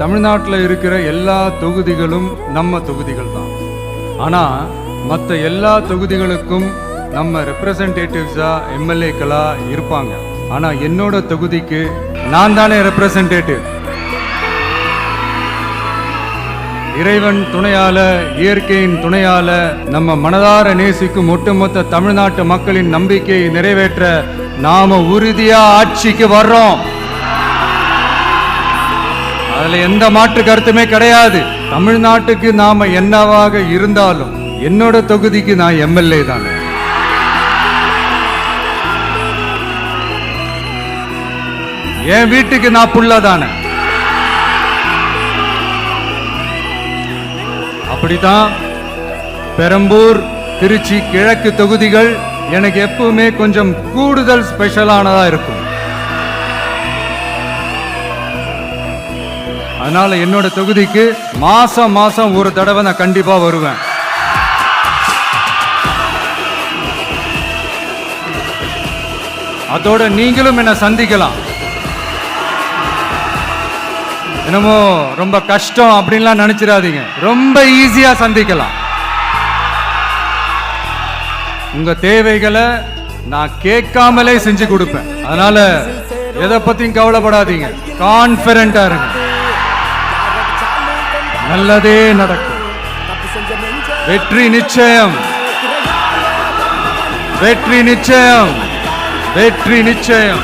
தமிழ்நாட்டில் இருக்கிற எல்லா தொகுதிகளும் நம்ம தொகுதிகள் தான். ஆனால் மற்ற எல்லா தொகுதிகளுக்கும் நம்ம ரெப்ரசன்டேட்டிவ்ஸா எம்எல்ஏக்களா இருப்பாங்க. ஆனால் என்னோட தொகுதிக்கு நான் தானே ரெப்ரசன்டேட்டிவ். இறைவன் துணையால, இயற்கையின் துணையால, நம்ம மனதார நேசிக்கும் ஒட்டுமொத்த தமிழ்நாட்டு மக்களின் நம்பிக்கையை நிறைவேற்ற நாம உறுதியா ஆட்சிக்கு வர்றோம். அதுல எந்த மாற்று கருத்துமே கிடையாது. தமிழ்நாட்டுக்கு நாம என்னவாக இருந்தாலும் என்னோட தொகுதிக்கு நான் எம்எல்ஏ தானே. என் வீட்டுக்கு நான் புள்ள தானே. அப்படித்தான் பெரம்பூர், திருச்சி கிழக்கு தொகுதிகள் எனக்கு எப்பவுமே கொஞ்சம் கூடுதல் ஸ்பெஷலானதா இருக்கும். அதனால என்னோட தொகுதிக்கு மாசம் மாசம் ஒரு தடவை நான் கண்டிப்பா வருவேன். அதோட நீங்களும் என்ன சந்திக்கலாம். என்னமோ ரொம்ப கஷ்டம் அப்படின்லாம் நினைச்சிடாதீங்க, ரொம்ப ஈஸியா சந்திக்கலாம். உங்க தேவைகளை நான் கேட்காமலே செஞ்சு கொடுப்பேன். அதனால எதை பத்தியும் கவலைப்படாதீங்க, கான்பிடண்டா இருங்க. நல்லதே நடக்கும். வெற்றி நிச்சயம், வெற்றி நிச்சயம், வெற்றி நிச்சயம்.